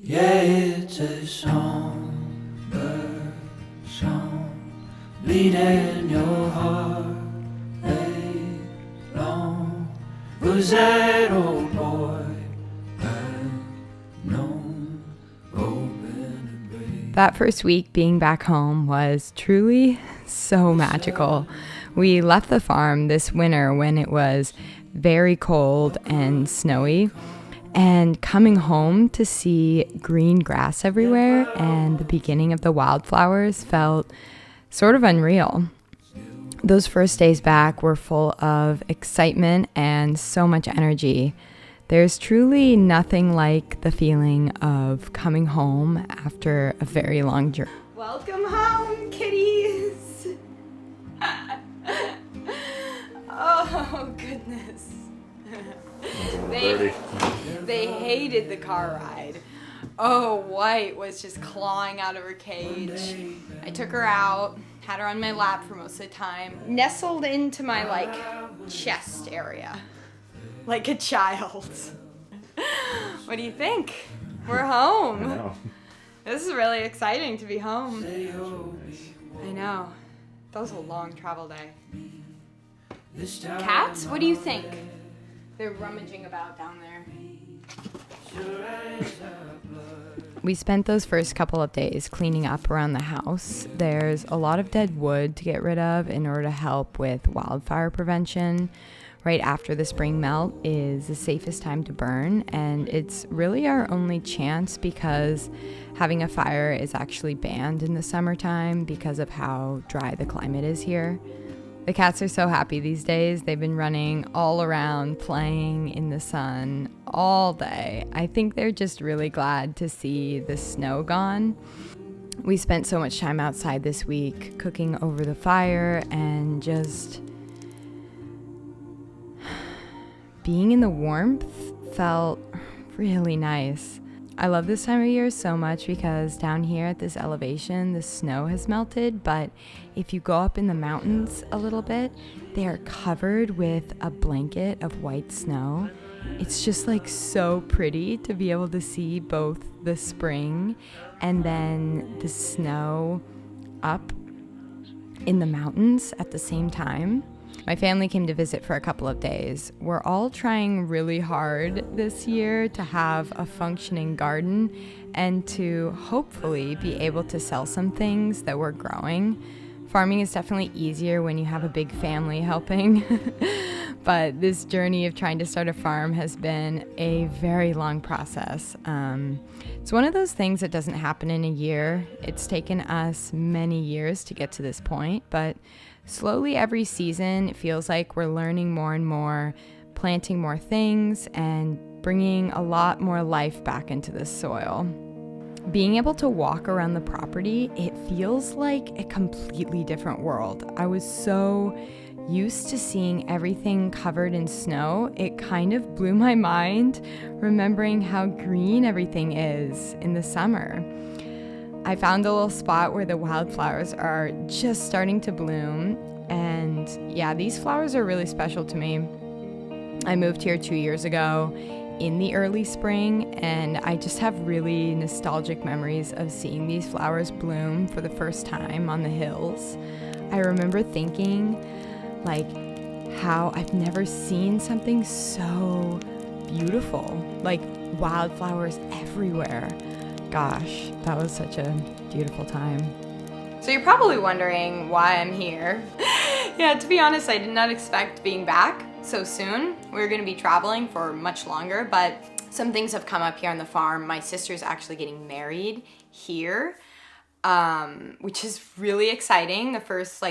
Yeah, it's a songbird song, bleeding your heart long. Was that old boy I've known hoping to break? That first week being back home was truly so magical. We left the farm this winter when it was very cold and snowy, and coming home to see green grass everywhere and the beginning of the wildflowers felt sort of unreal. Those first days back were full of excitement and so much energy. There's truly nothing like the feeling of coming home after a very long journey. Welcome home, kitties! Oh, goodness. They hated the car ride. Oh, White was just clawing out of her cage. I took her out, had her on my lap for most of the time, nestled into my, chest area, like a child. What do you think? We're home. I know. This is really exciting to be home. I know. That was a long travel day. Cats, what do you think? They're rummaging about down there. We spent those first couple of days cleaning up around the house. There's a lot of dead wood to get rid of in order to help with wildfire prevention. Right after the spring melt is the safest time to burn, and it's really our only chance because having a fire is actually banned in the summertime because of how dry the climate is here. The cats are so happy these days. They've been running all around, playing in the sun all day. I think they're just really glad to see the snow gone. We spent so much time outside this week cooking over the fire and just being in the warmth felt really nice. I love this time of year so much because down here at this elevation, the snow has melted, but if you go up in the mountains a little bit, they are covered with a blanket of white snow. It's just so pretty to be able to see both the spring and then the snow up in the mountains at the same time. My family came to visit for a couple of days. We're all trying really hard this year to have a functioning garden and to hopefully be able to sell some things that we're growing. Farming is definitely easier when you have a big family helping, but this journey of trying to start a farm has been a very long process. It's one of those things that doesn't happen in a year. It's taken us many years to get to this point, but slowly every season, it feels like we're learning more and more, planting more things, and bringing a lot more life back into the soil. Being able to walk around the property, it feels like a completely different world. I was so used to seeing everything covered in snow, it kind of blew my mind, remembering how green everything is in the summer. I found a little spot where the wildflowers are just starting to bloom, and yeah, these flowers are really special to me. I moved here 2 years ago in the early spring, and I just have really nostalgic memories of seeing these flowers bloom for the first time on the hills. I remember thinking, how I've never seen something so beautiful, wildflowers everywhere. Gosh, that was such a beautiful time. So you're probably wondering why I'm here. Yeah, to be honest, I did not expect being back so soon. We were going to be traveling for much longer, but some things have come up here on the farm. My sister's actually getting married here, which is really exciting. The first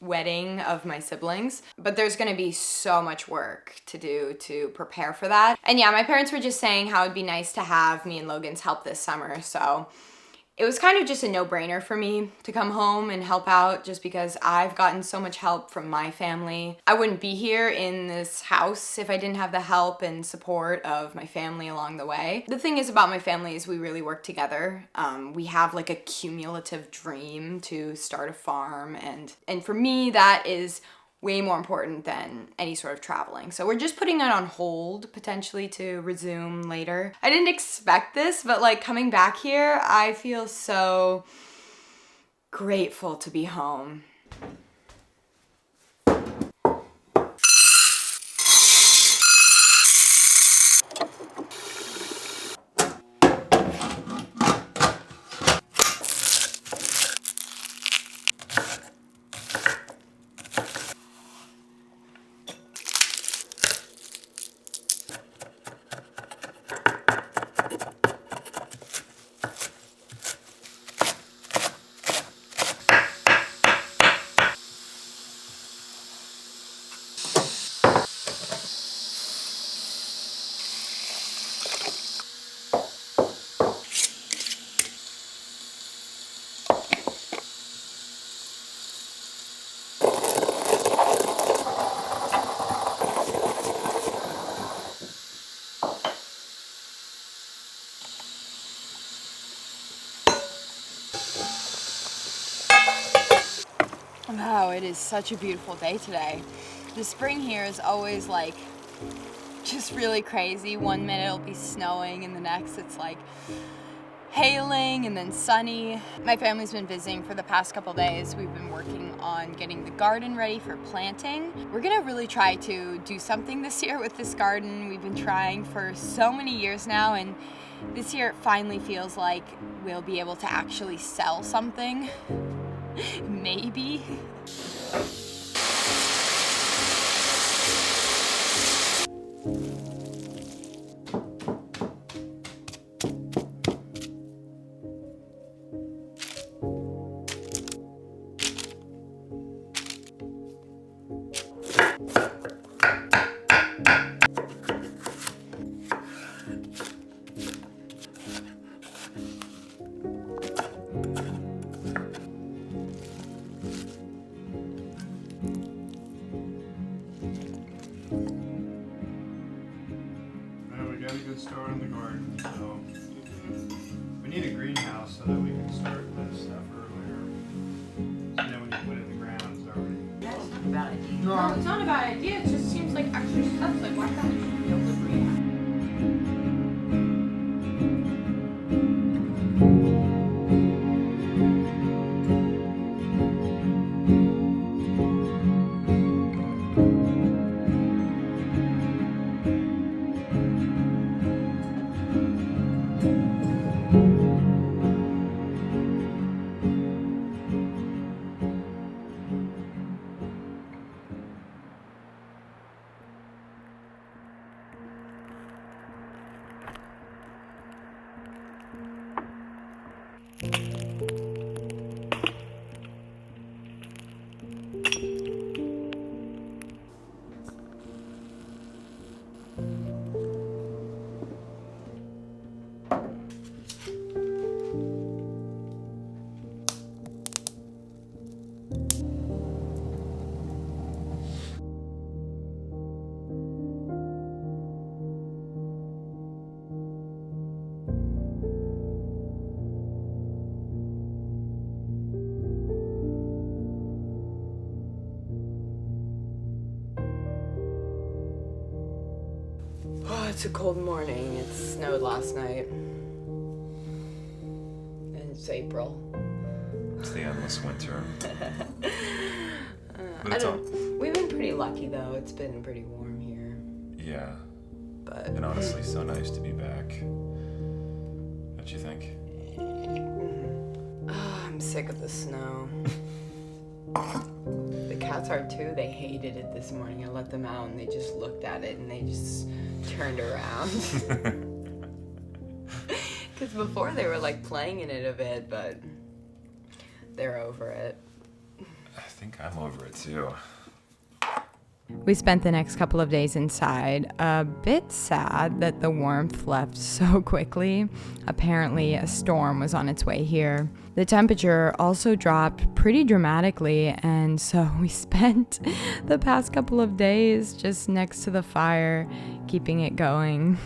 wedding of my siblings, but there's gonna be so much work to do to prepare for that. And yeah, my parents were just saying how it'd be nice to have me and Logan's help this summer, so it was kind of just a no-brainer for me to come home and help out just because I've gotten so much help from my family. I wouldn't be here in this house if I didn't have the help and support of my family along the way. The thing is about my family is we really work together. We have a cumulative dream to start a farm, and for me that is way more important than any sort of traveling. So we're just putting it on hold, potentially to resume later. I didn't expect this, but like coming back here, I feel so grateful to be home. Wow, it is such a beautiful day today. The spring here is always like just really crazy. One minute it'll be snowing and the next it's like hailing and then sunny. My family's been visiting for the past couple days. We've been working on getting the garden ready for planting. We're gonna really try to do something this year with this garden. We've been trying for so many years now, and this year it finally feels like we'll be able to actually sell something. Maybe. We got a good start on the garden, so we need a greenhouse so that we can start this stuff earlier. So then when you put it in the ground, it's already. That's not a bad idea. No, It's not a bad idea. It just seems like extra steps. Like, why can't we just build a greenhouse? Oh, it's a cold morning. It snowed last night. And it's April. It's the endless winter. I don't. We've been pretty lucky though. It's been pretty warm here. Yeah, But and honestly, so nice to be back. Don't you think? I'm sick of the snow. The cats are too. They hated it this morning. I let them out and they just looked at it and they just turned around. Because before they were like playing in it a bit, but they're over it. I think I'm over it too. We spent the next couple of days inside, a bit sad that the warmth left so quickly. Apparently, a storm was on its way here. The temperature also dropped pretty dramatically, and so we spent the past couple of days just next to the fire, keeping it going.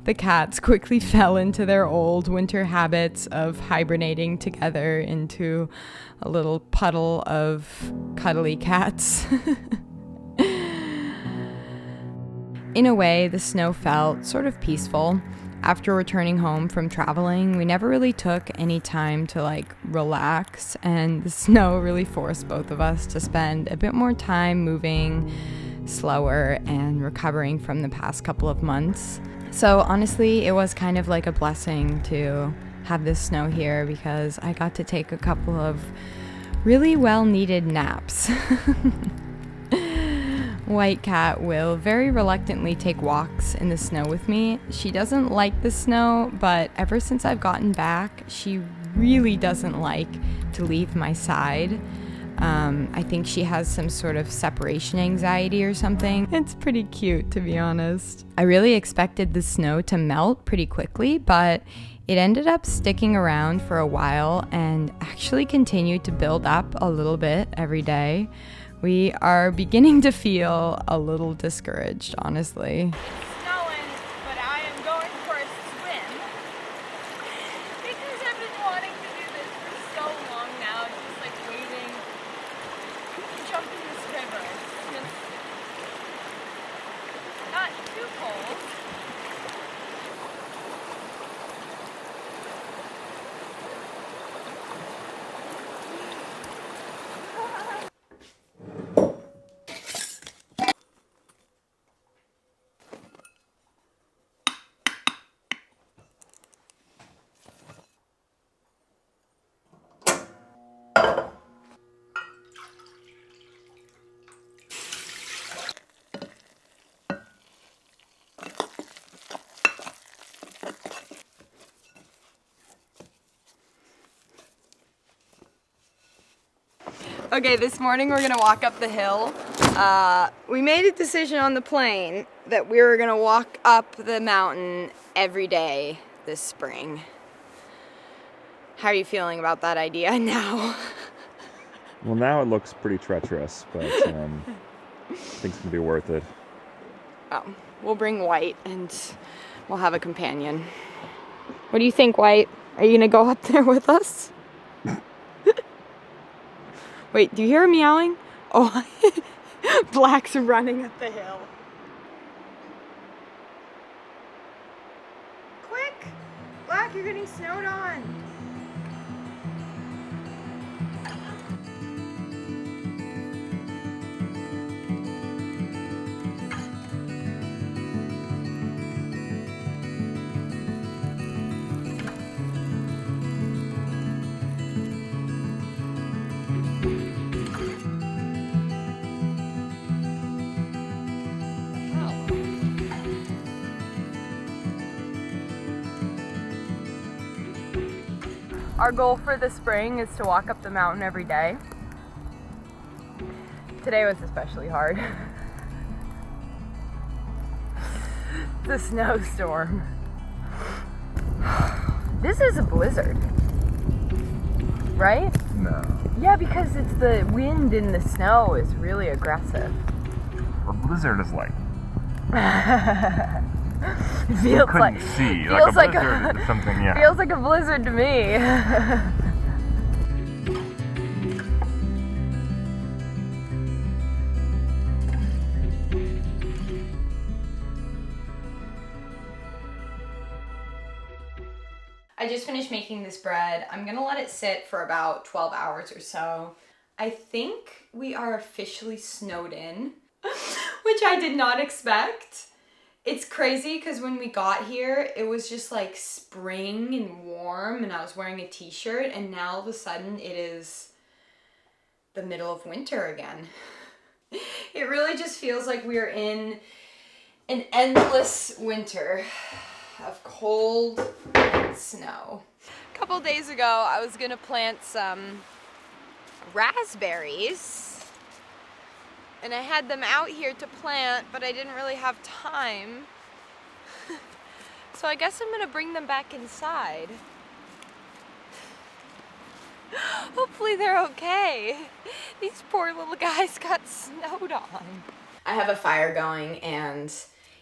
The cats quickly fell into their old winter habits of hibernating together into a little puddle of cuddly cats. In a way, the snow felt sort of peaceful. After returning home from traveling, we never really took any time to relax, and the snow really forced both of us to spend a bit more time moving slower and recovering from the past couple of months. So honestly, it was kind of like a blessing to have this snow here because I got to take a couple of really well-needed naps. White Cat will very reluctantly take walks in the snow with me. She doesn't like the snow, but ever since I've gotten back, she really doesn't like to leave my side. I think she has some sort of separation anxiety or something. It's pretty cute, to be honest. I really expected the snow to melt pretty quickly, but it ended up sticking around for a while and actually continued to build up a little bit every day. We are beginning to feel a little discouraged, honestly. It's snowing, but I am going for a swim because I've been wanting to do this for so long now, just waiting to jump in this river. It's just not too cold. Okay, this morning we're gonna walk up the hill. We made a decision on the plane that we were gonna walk up the mountain every day this spring. How are you feeling about that idea now? Well, now it looks pretty treacherous, but I think it's gonna be worth it. Oh, we'll bring White and we'll have a companion. What do you think, White? Are you gonna go up there with us? Wait, do you hear him meowing? Oh, Black's running up the hill. Quick! Black, you're getting snowed on. Our goal for the spring is to walk up the mountain every day. Today was especially hard. The snowstorm. This is a blizzard, right? No. Yeah, because it's the wind and the snow is really aggressive. A blizzard is like It feels like see. feels like blizzard is something. Yeah. feels like a blizzard to me. I just finished making this bread. I'm gonna let it sit for about 12 hours or so. I think we are officially snowed in, which I did not expect. It's crazy because when we got here, it was just like spring and warm and I was wearing a t-shirt, and now all of a sudden it is the middle of winter again. It really just feels like we're in an endless winter of cold and snow. A couple days ago, I was gonna plant some raspberries. And I had them out here to plant, but I didn't really have time. So I guess I'm gonna bring them back inside. Hopefully they're okay. These poor little guys got snowed on. I have a fire going and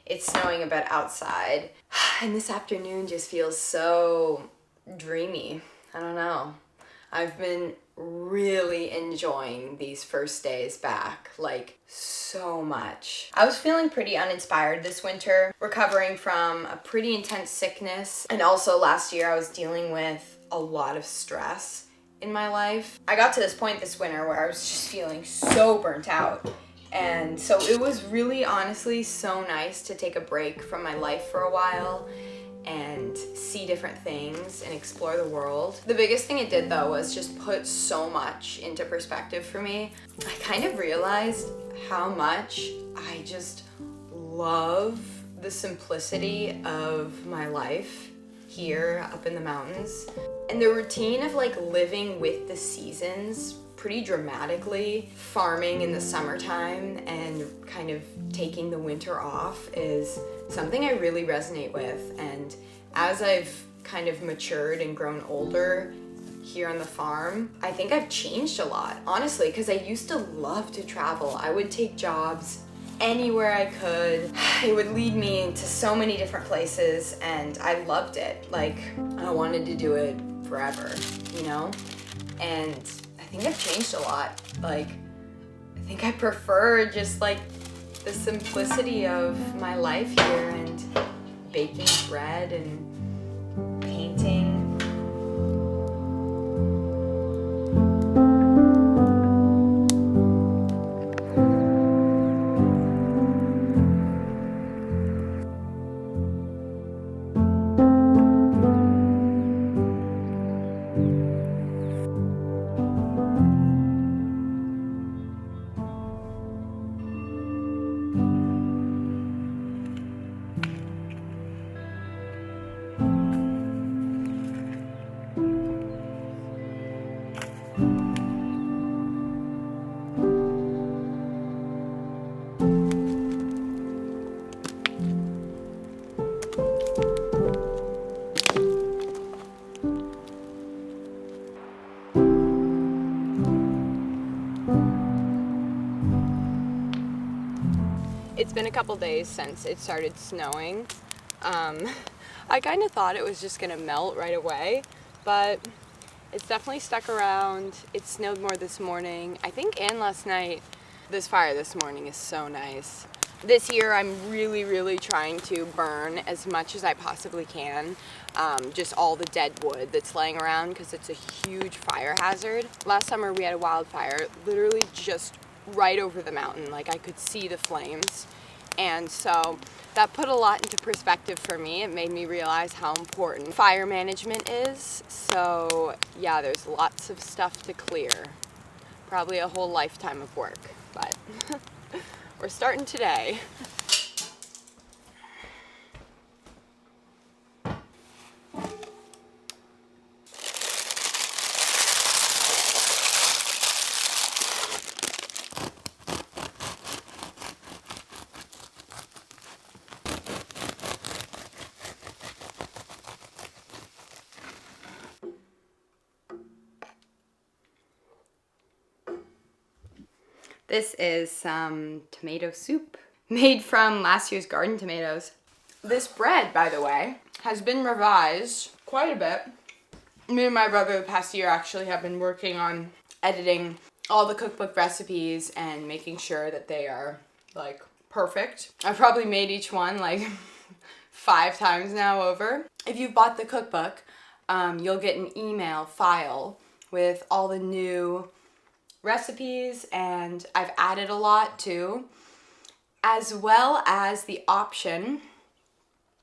it's snowing a bit outside. And this afternoon just feels so dreamy. I don't know. I've been really enjoying these first days back, like so much. I was feeling pretty uninspired this winter, recovering from a pretty intense sickness. And also last year I was dealing with a lot of stress in my life. I got to this point this winter where I was just feeling so burnt out. And so it was really honestly so nice to take a break from my life for a while and see different things and explore the world. The biggest thing it did though was just put so much into perspective for me. I kind of realized how much I just love the simplicity of my life here up in the mountains. And the routine of like living with the seasons pretty dramatically, farming in the summertime and kind of taking the winter off is something I really resonate with. And as I've kind of matured and grown older here on the farm, I think I've changed a lot, honestly, because I used to love to travel. I would take jobs anywhere I could. It would lead me into so many different places and I loved it. Like, I wanted to do it forever, you know? And I think I've changed a lot. Like, I think I prefer just like the simplicity of my life here and baking bread and painting. It's been a couple days since it started snowing. I kind of thought it was just gonna melt right away, but it's definitely stuck around. It snowed more this morning, I think, and last night. This fire this morning is so nice. This year I'm really trying to burn as much as I possibly can. Just all the dead wood that's laying around because it's a huge fire hazard. Last summer we had a wildfire literally just right over the mountain. Like, I could see the flames. And so that put a lot into perspective for me. It made me realize how important fire management is. So yeah, there's lots of stuff to clear. Probably a whole lifetime of work, but we're starting today. This is some tomato soup made from last year's garden tomatoes. This bread, by the way, has been revised quite a bit. Me and my brother the past year actually have been working on editing all the cookbook recipes and making sure that they are like perfect. I've probably made each one like 5 times now over. If you've bought the cookbook, you'll get an email file with all the new recipes, and I've added a lot too, as well as the option,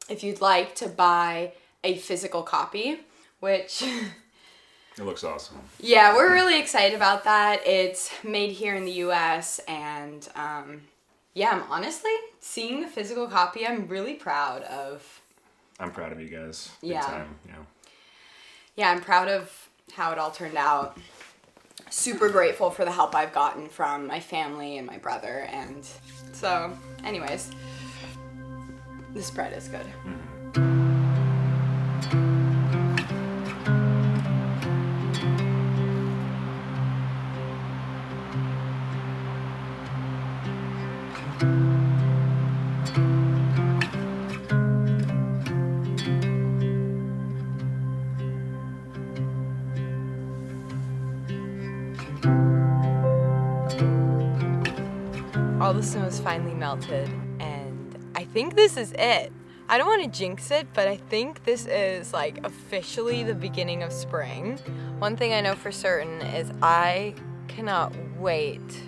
if you'd like, to buy a physical copy, which It looks awesome. yeah, we're really excited about that. It's made here in the US, and yeah, I'm honestly seeing the physical copy, I'm really proud of. I'm proud of you guys. Big Yeah. time. Yeah. Yeah, I'm proud of how it all turned out. Super grateful for the help I've gotten from my family and my brother, and so anyways, this bread is good. All the snow is finally melted, and I think this is it. I don't want to jinx it, but I think this is like officially the beginning of spring. One thing I know for certain is I cannot wait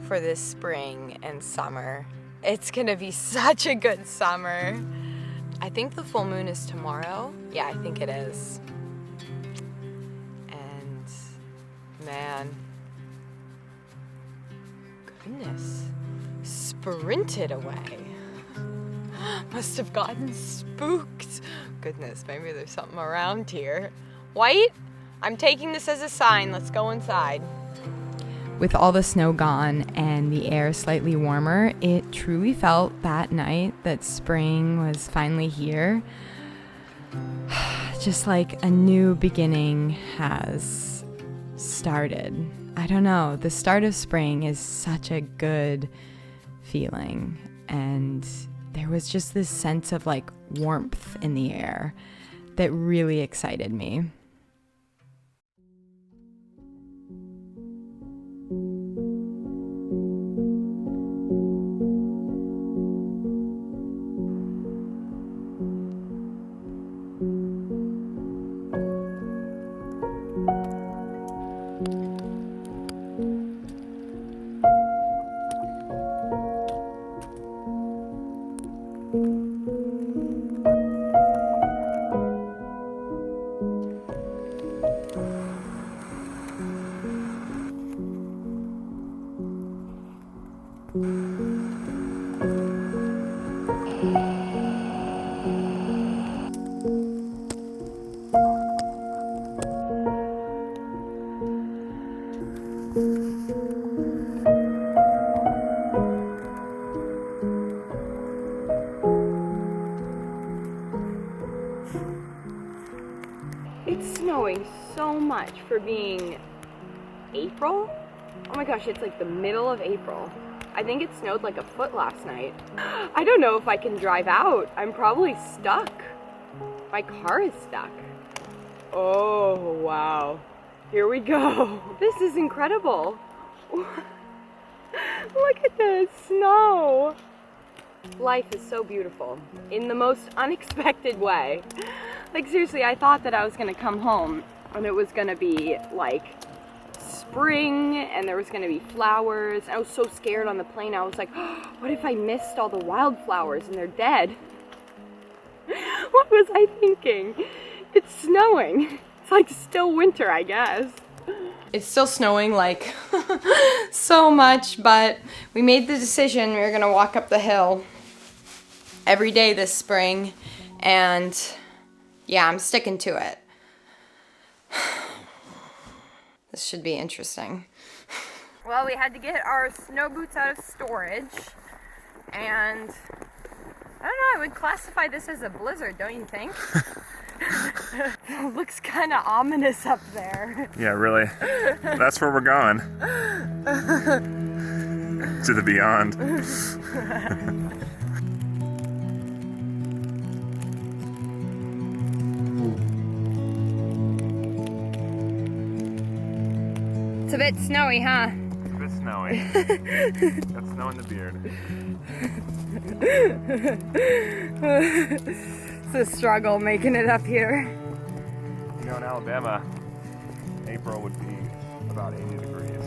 for this spring and summer. It's gonna be such a good summer. I think the full moon is tomorrow. Yeah, I think it is. And man, goodness, sprinted away. Must have gotten spooked. Goodness, maybe there's something around here. White, I'm taking this as a sign. Let's go inside. With all the snow gone and the air slightly warmer, it truly felt that night that spring was finally here. Just like a new beginning has started. I don't know, the start of spring is such a good feeling, and there was just this sense of like warmth in the air that really excited me. It's snowing so much for being April. Oh my gosh, it's like the middle of April. I think it snowed like a foot last night. I don't know if I can drive out. I'm probably stuck. My car is stuck. Oh, wow. Here we go. This is incredible. Look at this snow. Life is so beautiful in the most unexpected way. Like seriously, I thought that I was gonna come home and it was gonna be like spring and there was gonna be flowers. I was so scared on the plane. I was like, oh, what if I missed all the wildflowers and they're dead? What was I thinking? It's snowing. It's like still winter, I guess. It's still snowing like so much, but we made the decision we were gonna walk up the hill every day this spring, and yeah, I'm sticking to it. This should be interesting. Well, we had to get our snow boots out of storage, and I don't know, I would classify this as a blizzard, don't you think? It looks kind of ominous up there. Yeah, really. That's where we're going. To the beyond. It's a bit snowy, huh? It's a bit snowy. Got snow in the beard. It's a struggle making it up here. You know, in Alabama, April would be about 80 degrees.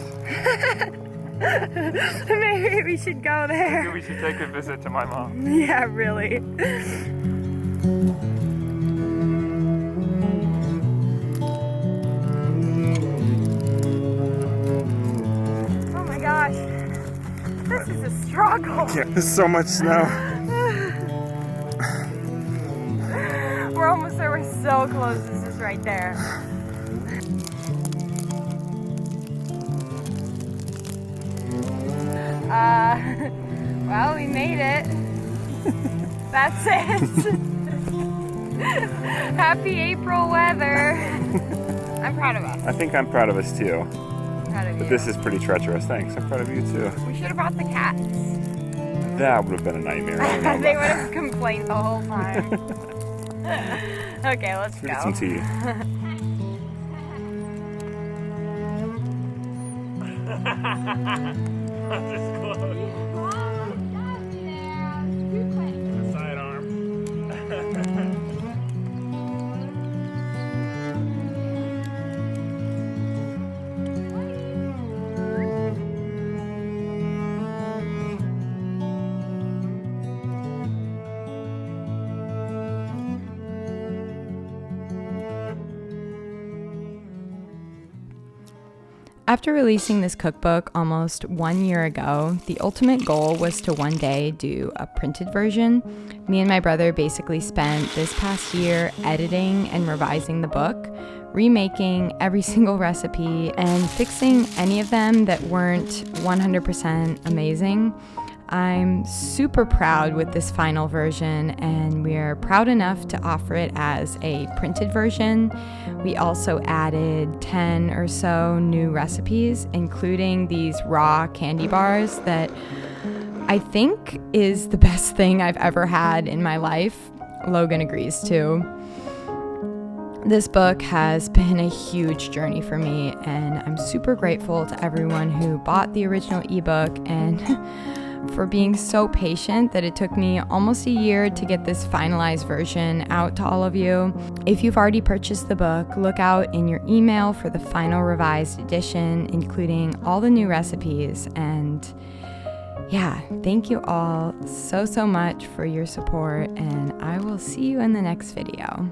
Maybe we should go there. Maybe we should take a visit to my mom. Yeah, really. Oh my gosh. This is a struggle. Yeah, there's so much snow. We're almost there. We're so close. This is right there. Well, we made it. That's it. Happy April weather. I'm proud of us. I think I'm proud of us too. Proud of But you. this is pretty treacherous. Thanks. I'm proud of you too. We should have brought the cats. That would have been a nightmare. I know They that. would have complained the whole time. Okay, let's Get go. some tea. Just close. The sidearm. After releasing this cookbook almost 1 year ago, the ultimate goal was to one day do a printed version. Me and my brother basically spent this past year editing and revising the book, remaking every single recipe, and fixing any of them that weren't 100% amazing. I'm super proud with this final version, and we're proud enough to offer it as a printed version. We also added 10 or so new recipes, including these raw candy bars that I think is the best thing I've ever had in my life. Logan agrees too. This book has been a huge journey for me, and I'm super grateful to everyone who bought the original ebook and for being so patient that it took me almost a year to get this finalized version out to all of you. If you've already purchased the book, look out in your email for the final revised edition, including all the new recipes. And yeah, thank you all so much for your support, and I will see you in the next video.